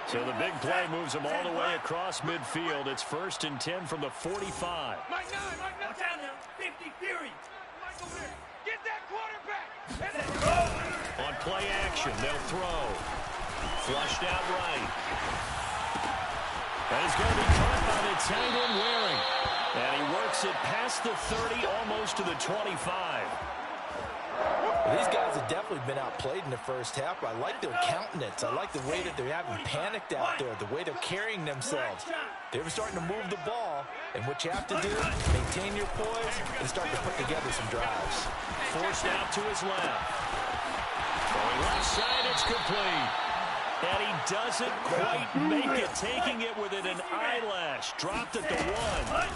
So the big play moves them all the way across midfield. It's 1st and 10 from the 45. Mike 9. Watch out now. 50 Fury. Mike over there. Get that quarterback. On play action, they'll throw. Flushed out right. And he's going to be caught by the tight end Waring. And he works it past the 30, almost to the 25. Well, these guys have definitely been outplayed in the first half. I like their countenance. I like the way that they're having panicked out there, the way they're carrying themselves. They're starting to move the ball, and what you have to do, maintain your poise and start to put together some drives. Forced out to his left. Going left side, it's complete. And he doesn't quite make it, taking it within an eyelash. Dropped at the 1.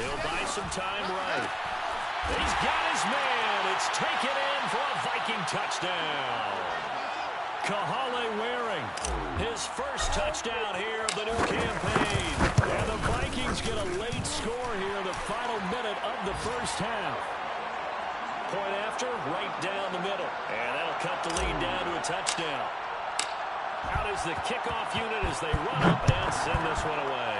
He'll buy some time right. He's got his man. It's taken in for a Viking touchdown. Kahale Waring, his first touchdown here of the new campaign. And the Vikings get a late score here in the final minute of the first half. Point after, right down the middle. And that'll cut the lead down to a touchdown. Out is the kickoff unit as they run up and send this one away.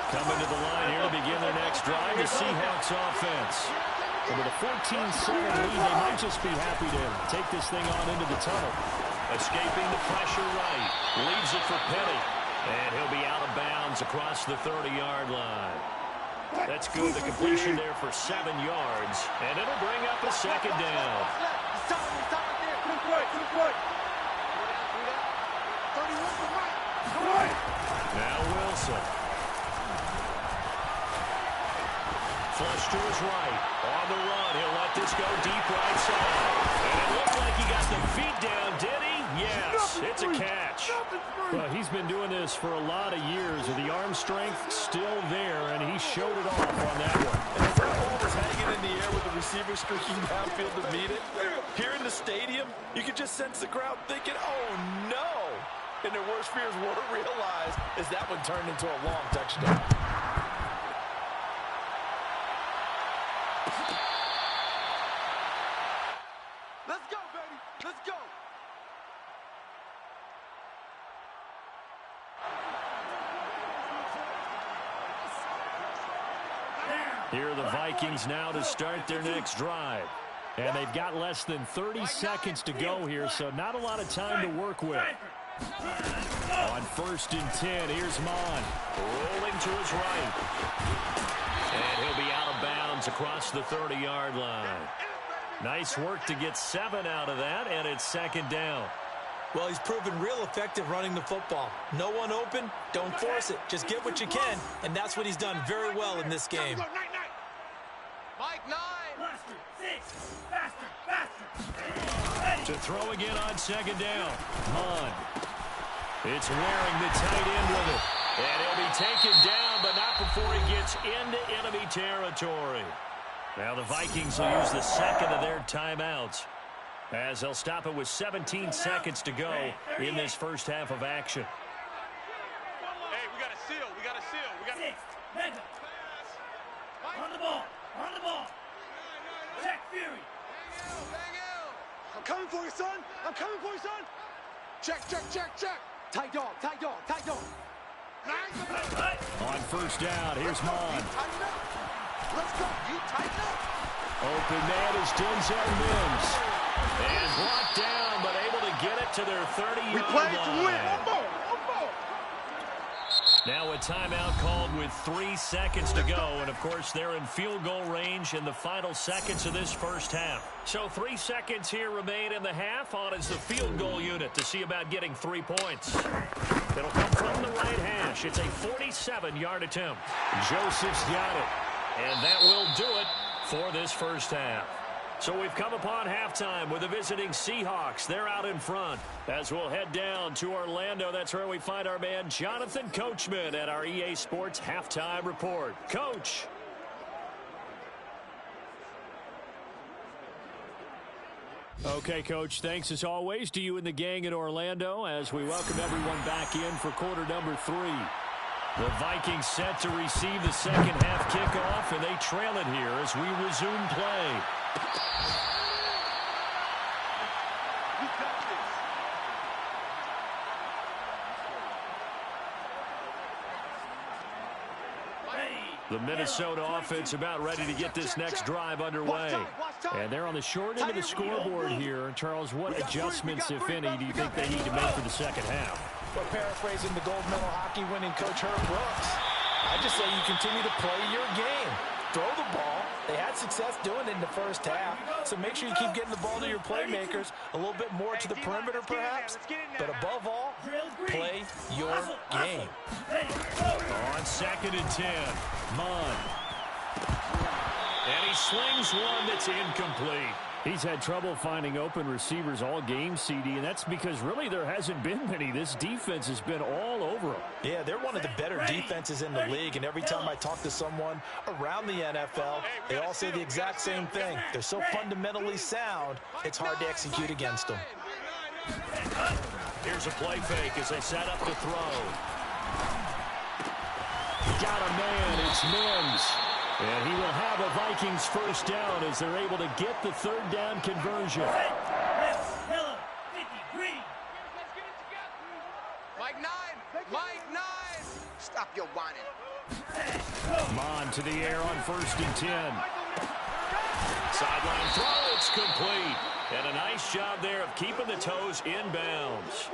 Coming to the line here to begin their next drive, the Seahawks offense. And with a 14-7 lead, they might just be happy to take this thing on into the tunnel. Escaping the pressure right. Leaves it for Petty. And he'll be out of bounds across the 30-yard line. That's good. The completion there for 7 yards. And it'll bring up a second down. Now Wilson. Flush to his right. On the run. He'll let this go deep right side. And it looked like he got the feet down, did he? Yes, it's a catch. Well, he's been doing this for a lot of years. The arm strength still there, and he showed it off on that one. And as that ball was hanging in the air with the receiver streaking downfield to meet it, here in the stadium, you could just sense the crowd thinking, oh, no. And their worst fears were realized as that one turned into a long touchdown. Let's go, baby. Let's go. Here are the Vikings now to start their next drive. And they've got less than 30 seconds to go here, so not a lot of time to work with. On 1st and 10, here's Mon. Rolling to his right. And he'll be out of bounds across the 30-yard line. Nice work to get 7 out of that, and it's second down. Well, he's proven real effective running the football. No one open, don't force it. Just get what you can, and that's what he's done very well in this game. Mike 9. To throw again on second down. Mon. It's Waring, the tight end with it. And he'll be taken down, but not before he gets into enemy territory. Now the Vikings will use the second of their timeouts, as they'll stop it with 17 seconds to go in this first half of action. Hey, we got to seal. We got to seal. We got to... On the ball. On the ball. Check Fury. I'm coming for you, son. I'm coming for you, son. Check. Tight dog. On first down, here's Mon. Let's go. You tighten up. Open man is Denzel Mims. And brought down, but able to get it to their 30-yard line. We played to win. One more. Now a timeout called with 3 seconds to go. And, of course, they're in field goal range in the final seconds of this first half. So 3 seconds here remain in the half. On is the field goal unit to see about getting 3 points. It'll come from the right hash. It's a 47-yard attempt. Joseph's got it. And that will do it for this first half. So we've come upon halftime with the visiting Seahawks. They're out in front. As we'll head down to Orlando, that's where we find our man Jonathan Coachman at our EA Sports Halftime Report. Coach. Okay, Coach, thanks as always to you and the gang in Orlando as we welcome everyone back in for quarter number 3. The Vikings set to receive the second half kickoff, and they trail it here as we resume play. The Minnesota offense about ready to get this next drive underway. And they're on the short end of the scoreboard here. Charles, what adjustments, if any, do you think they need to make for the second half? Well, paraphrasing the gold medal hockey winning coach Herb Brooks, I just say you continue to play your game. Throw the ball. They had success doing it in the first half, so make sure you keep getting the ball to your playmakers, a little bit more to the perimeter perhaps, but above all, play your game. On 2nd and 10, Munn. And he slings one that's incomplete. He's had trouble finding open receivers all game, CD, and that's because really there hasn't been many. This defense has been all over them. Yeah, they're one of the better defenses in the league, and every time I talk to someone around the NFL, they all say the exact same thing. They're so fundamentally sound, it's hard to execute against them. Here's a play fake as they set up the throw. Got a man, it's Mims. And he will have a Vikings first down as they're able to get the third down conversion. Mike 9! Mike 9! Stop your whining. Mon to the air on 1st and 10. Sideline throw, it's complete. And a nice job there of keeping the toes in bounds.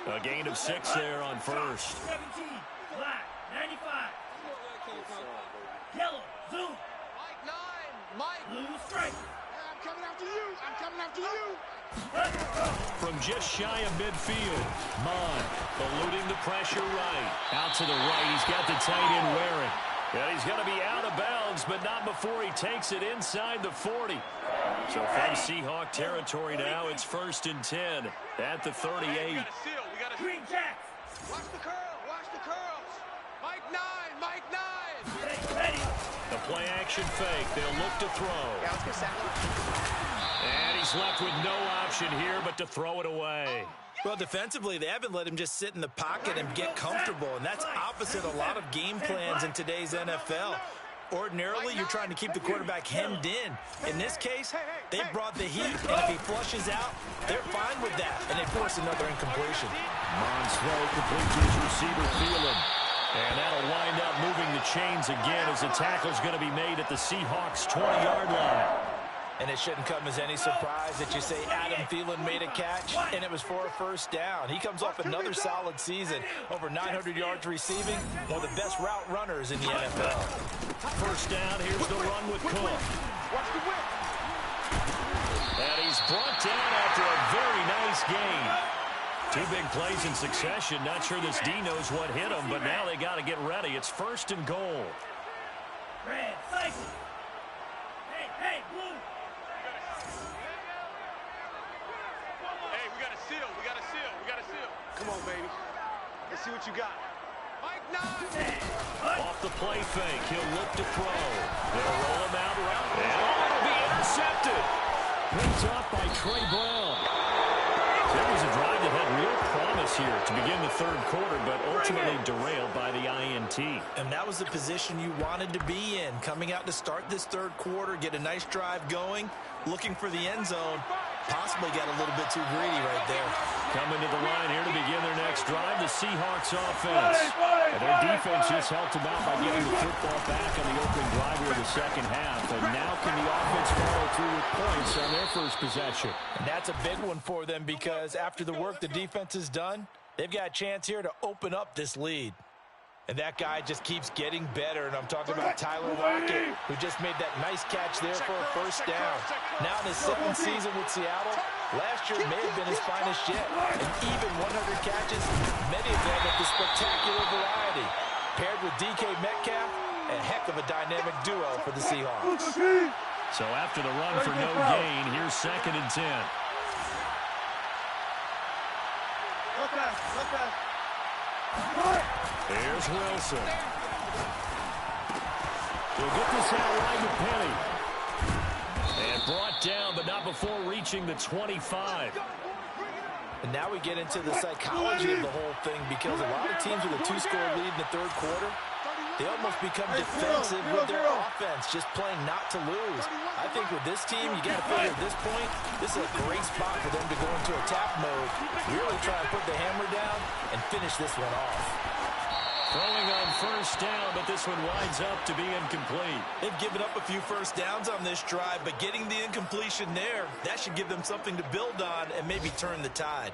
A gain of 6 there on 1st. 17, black, 95. Yellow, zoom. Mike 9, Mike. Blue strike. I'm coming after you. I'm coming after you. From just shy of midfield, Munn eluding the pressure right. Out to the right, he's got the tight end wearing. And he's going to be out of bounds, but not before he takes it inside the 40. So from Seahawk territory now, it's 1st and 10 at the 38. We got a seal. We got a green jack. Watch the curl. Watch the curls. Mike 9. Mike 9. Ready. The play action fake. They'll look to throw. Yeah, let's go Samuel. And he's left with no option here but to throw it away. Well, defensively, they haven't let him just sit in the pocket and get comfortable, and that's opposite a lot of game plans in today's NFL. Ordinarily, you're trying to keep the quarterback hemmed in. In this case, they brought the heat, and if he flushes out, they're fine with that, and they force another incompletion. Mon's throw complete to his receiver, Thielen. And that'll wind up moving the chains again as the tackle's going to be made at the Seahawks' 20-yard line. And it shouldn't come as any surprise that you say Adam Thielen made a catch, and it was for a first down. He comes off another solid season, over 900 yards receiving, one of the best route runners in the NFL. First down, here's the run with Cook. Watch the whip. And he's brought down after a very nice gain. 2 big plays in succession. Not sure this D knows what hit him, but now they got to get ready. It's 1st and goal. Red, cycle. Hey, blue. Hey, we got a seal. We got a seal. We got a seal. Come on, baby. Let's see what you got. Mike 9. Off the play fake. He'll look to throw. They'll roll him out right. And it'll be intercepted. Picked up by Trey Brown. That was a drive that had real promise here to begin the 3rd quarter, but ultimately derailed by the INT. And that was the position you wanted to be in, coming out to start this 3rd quarter, get a nice drive going, looking for the end zone, possibly got a little bit too greedy right there. Coming to the line here to begin their next drive, the Seahawks offense. And their defense just helped them out by getting the football back on the opening drive here in the second half. And now can the offense follow through with points on their first possession? And that's a big one for them because after the work the defense has done, they've got a chance here to open up this lead. And that guy just keeps getting better. And I'm talking about Tyler Lockett, who just made that nice catch there for a first down. Now in his 2nd season with Seattle, last year may have been his finest yet. And even 100 catches, many of them of the spectacular variety. Paired with DK Metcalf, a heck of a dynamic duo for the Seahawks. So after the run for no gain, here's 2nd and 10. Here's Wilson. He'll get this out wide to Penny. And brought down, but not before reaching the 25. And now we get into the psychology of the whole thing, because a lot of teams with a 2-score lead in the third quarter, they almost become defensive with their offense, just playing not to lose. I think with this team, you got to figure at this point, this is a great spot for them to go into attack mode, really try and put the hammer down and finish this one off. Throwing on first down, but this one winds up to be incomplete. They've given up a few first downs on this drive, but getting the incompletion there, that should give them something to build on and maybe turn the tide.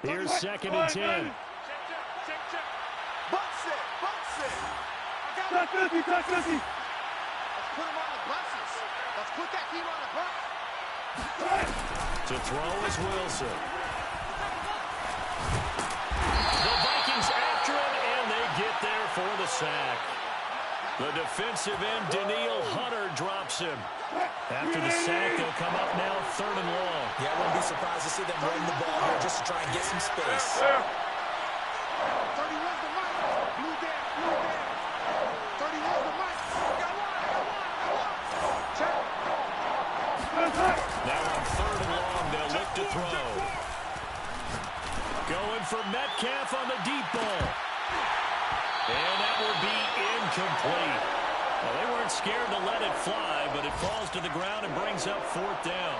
Here's 2nd and 10. Check. Box it. Touch 50. Let's put him on the buses. Let's put that team on the bus. To throw is Wilson. The Vikings after him, and they get there for the sack. The defensive end, Daniil Hunter, drops him. After the sack, they'll come up now 3rd and long. Yeah, I wouldn't be surprised to see them run the ball here just to try and get some space. 31's the mic. Blue down. 31's the mic. Got one. Check. Now on 3rd and long, they'll look to throw. Going for Metcalf on the deep ball. And that will be incomplete. Well, they weren't scared to let it fly, but it falls to the ground and brings up 4th down.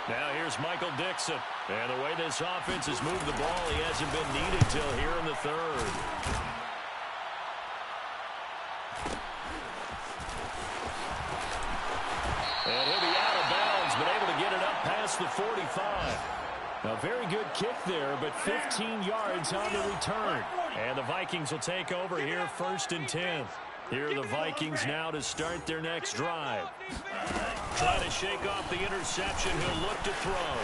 Now here's Michael Dixon. And the way this offense has moved the ball, he hasn't been needed till here in the 3rd. And he'll be out of bounds, but able to get it up past the 45. A very good kick there, but 15 yards on the return. And the Vikings will take over here 1st and 10. Here are the Vikings now to start their next drive. Trying to shake off the interception. He'll look to throw.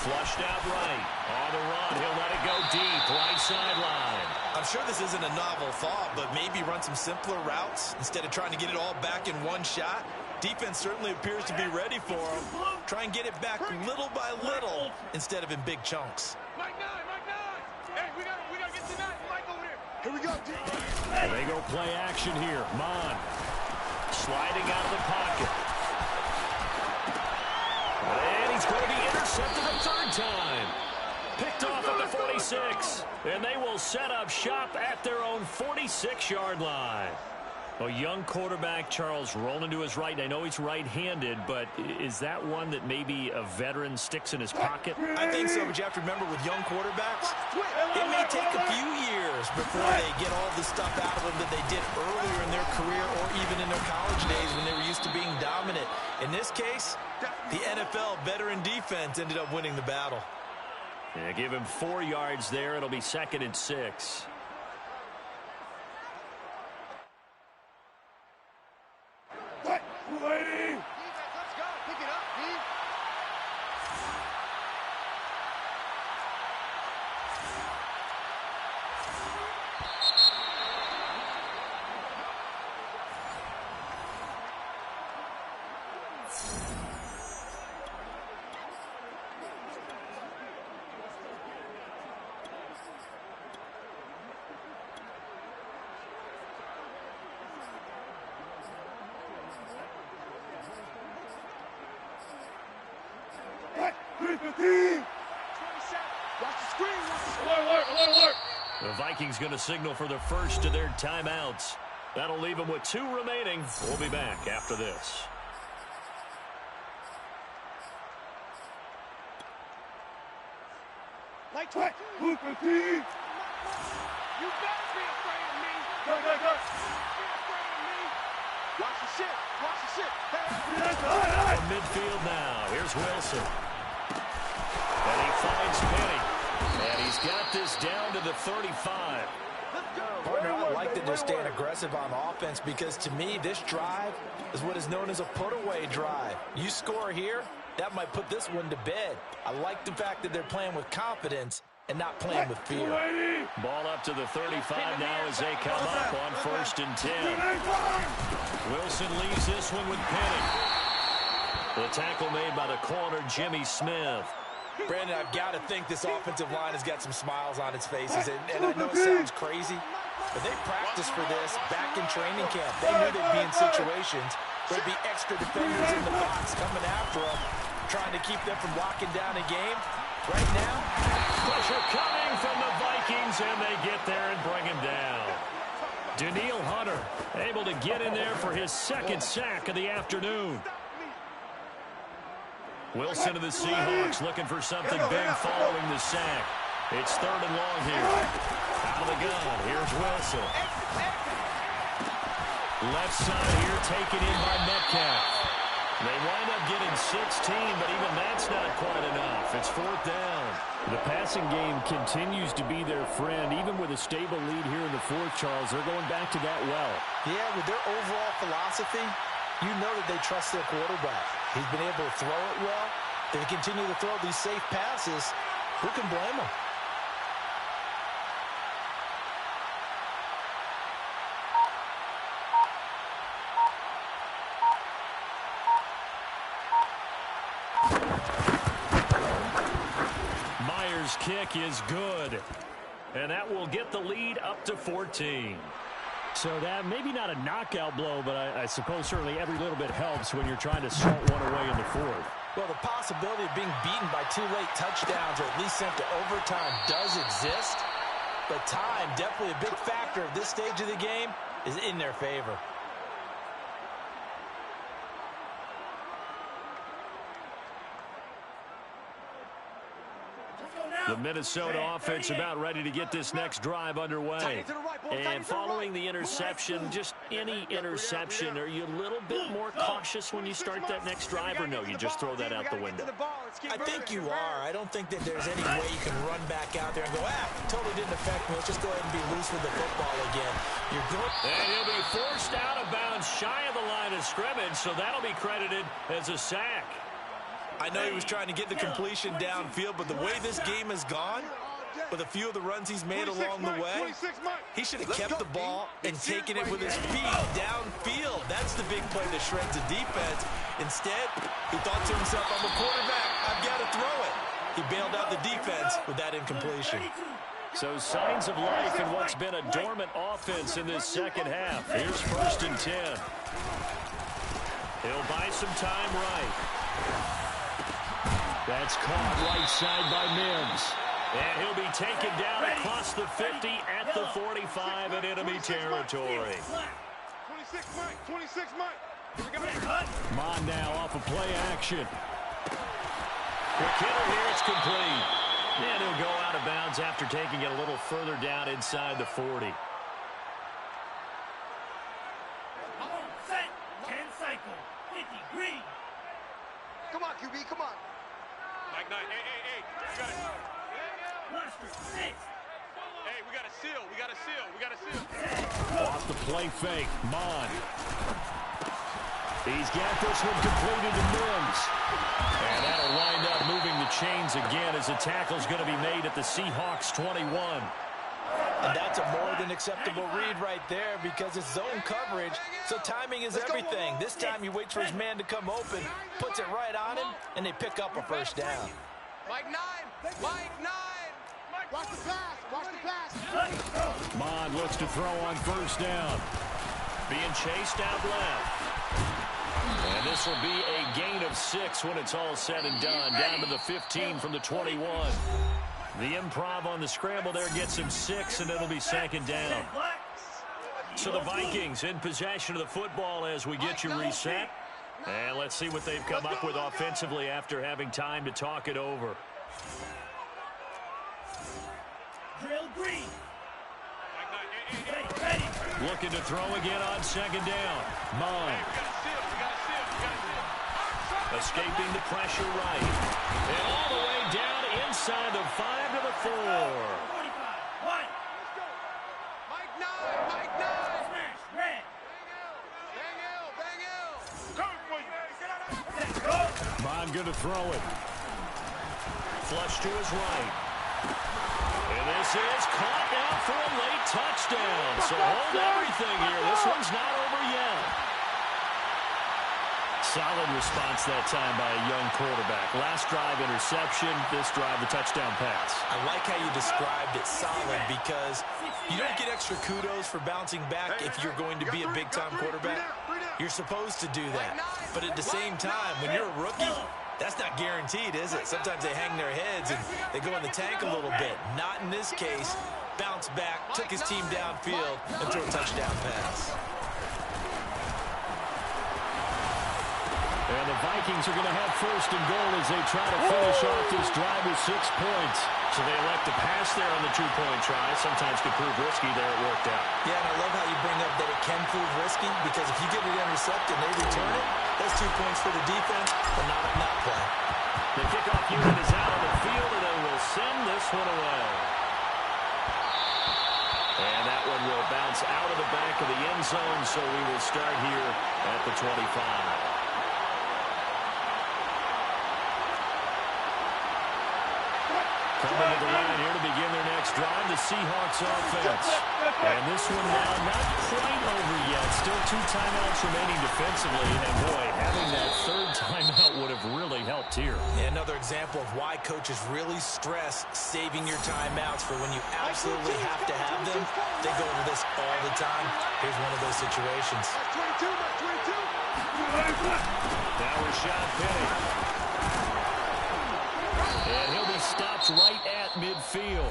Flushed out right. On the run, he'll let it go deep. Right sideline. I'm sure this isn't a novel thought, but maybe run some simpler routes instead of trying to get it all back in one shot. Defense certainly appears to be ready for him. Try and get it back little by little instead of in big chunks. Mike 9. Hey, we gotta get to 9. Mike over there. Here we go, D. And they go play action here. Mon sliding out of the pocket. And he's going to be intercepted a 3rd time. Picked off at the 46. And they will set up shop at their own 46-yard line. A young quarterback, Charles, rolling to his right. I know he's right-handed, but is that one that maybe a veteran sticks in his pocket? I think so, but you have to remember with young quarterbacks, it may take a few years before they get all the stuff out of them that they did earlier in their career or even in their college days when they were used to being dominant. In this case, the NFL veteran defense ended up winning the battle. Yeah, give him 4 yards there. It'll be 2nd and 6. Let's go. Pick it up, D. The Vikings going to signal for the first of their timeouts. That'll leave them with 2 remaining. We'll be back after this. Like 20. You better be afraid of me. Go. Be afraid of me. Watch the shit. Hey. From midfield now. Here's Wilson. And he finds Penny. And he's got this down to the 35. Partner, I like that they're staying aggressive on offense because, to me, this drive is what is known as a put-away drive. You score here, that might put this one to bed. I like the fact that they're playing with confidence and not playing with fear. Ball up to the 35 now as they come up on 1st and 10. Wilson leaves this one with Penny. The tackle made by the corner, Jimmy Smith. Brandon, I've got to think this offensive line has got some smiles on its faces. And I know it sounds crazy, but they practiced for this back in training camp. They knew they'd be in situations where there'd be extra defenders in the box coming after them, trying to keep them from locking down a game. Right now, pressure coming from the Vikings, and they get there and bring him down. Danielle Hunter able to get in there for his second sack of the afternoon. Wilson of the Seahawks looking for something big following the sack. It's 3rd and long here. Out of the gun, here's Wilson. Left side here taken in by Metcalf. They wind up getting 16, but even that's not quite enough. It's 4th down. The passing game continues to be their friend. Even with a stable lead here in the 4th, Charles, they're going back to that well. Yeah, with their overall philosophy, you know that they trust their quarterback. He's been able to throw it well. They continue to throw these safe passes. Who can blame them? Myers' kick is good. And that will get the lead up to 14. So that maybe not a knockout blow, but I suppose certainly every little bit helps when you're trying to salt one away in the 4th. Well, the possibility of being beaten by 2 late touchdowns or at least sent to overtime does exist. But time, definitely a big factor at this stage of the game, is in their favor. The Minnesota offense about ready to get this next drive underway. And following the interception, just any interception, are you a little bit more cautious when you start that next drive, or no, you just throw that out the window? I think you are. I don't think that there's any way you can run back out there and go, totally didn't affect me. Let's just go ahead and be loose with the football again. You're good. And he'll be forced out of bounds shy of the line of scrimmage, so that'll be credited as a sack. I know he was trying to get the completion downfield, but the way this game has gone, with a few of the runs he's made along the way, he should have kept the ball and taken it with his feet downfield. That's the big play that shreds the defense. Instead, he thought to himself, I'm a quarterback, I've got to throw it. He bailed out the defense with that incompletion. So signs of life in what's been a dormant offense in this second half. Here's 1st and 10. He'll buy some time right. That's caught right side by Mims. And he'll be taken down across the 50 at the 45 in enemy territory. 26 Mike, 26 Mike. Mon now off of play action. Quick hitter here, it's complete. And he'll go out of bounds after taking it a little further down inside the 40. Set, 10 cycle, 50 green. Come on, QB, come on. Mike 9, hey, we got it. Blaster, 6. Hey, we got a seal, we got a seal. Off the play fake, Mon. He's got this one completed to Mims. And that'll wind up moving the chains again as the tackle's going to be made at the Seahawks 21. And that's a more than acceptable read right there because it's zone coverage, so timing is everything. This time he waits for his man to come open, puts it right on him, and they pick up a 1st down. Mike 9, Mike 9. Watch the pass, watch the pass. Mon looks to throw on 1st down. Being chased out left. And this will be a gain of 6 when it's all said and done, down to the 15 from the 21. The improv on the scramble there gets him 6, and it'll be 2nd down. So the Vikings in possession of the football as we get you reset. And let's see what they've come up with offensively after having time to talk it over. Drill green. Looking to throw again on 2nd down. Mon. Escaping the pressure right. And all the way down inside the 5 to the 4. 45. Mike 9, Mike 9. Smash, red. Bang L. Mon going to throw it. Flush to his right. And this is caught now for a late touchdown. So hold everything here. This one's not over yet. solid response that time by a young quarterback. Last drive, interception. This drive, the touchdown pass. I like how you described it solid because you don't get extra kudos for bouncing back if you're going to be a big-time quarterback. You're supposed to do that. But at the same time, when you're a rookie, that's not guaranteed, is it? Sometimes they hang their heads and they go in the tank a little bit. Not in this case. Bounced back, took his team downfield, and threw a touchdown pass. And the Vikings are going to have first and goal as they try to finish off this drive with 6 points. So they elect to pass there on the two-point try. Sometimes can prove risky. There it worked out. Yeah, and I love how you bring up that it can prove risky because if you get it intercepted and they return it, that's 2 points for the defense, but not on that play. The kickoff unit is out on the field, and they will send this one away. And that one will bounce out of the back of the end zone, so we will start here at the 25. Coming to the line here to begin their next drive, the Seahawks offense. And this one now not quite over yet. Still 2 timeouts remaining defensively. And, boy, having that third timeout would have really helped here. Yeah, another example of why coaches really stress saving your timeouts for when you absolutely have to have them. They go over this all the time. Here's one of those situations. Now Rashad Penny. And he'll be stopped right at midfield.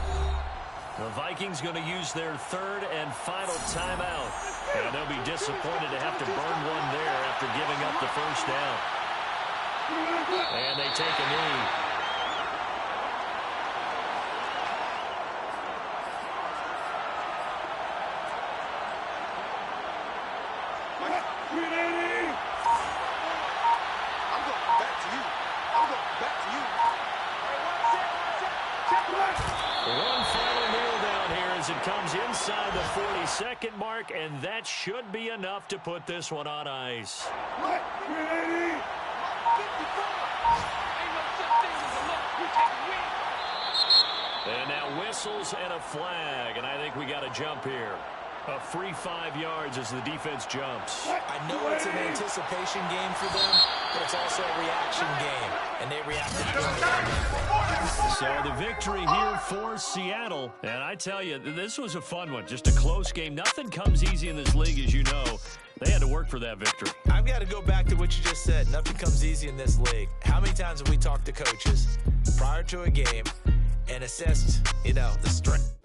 The Vikings going to use their third and final timeout. And they'll be disappointed to have to burn one there after giving up the first down. And they take a knee. It comes inside the 40-second mark, and that should be enough to put this one on ice. And now whistles and a flag, and I think we got a jump here. A free 5 yards as the defense jumps. I know it's an anticipation game for them, but it's also a reaction game, and they reacted poorly. So the victory here for Seattle. And I tell you, this was a fun one. Just a close game. Nothing comes easy in this league, as you know. They had to work for that victory. I've got to go back to what you just said. Nothing comes easy in this league. How many times have we talked to coaches prior to a game and assessed, the strength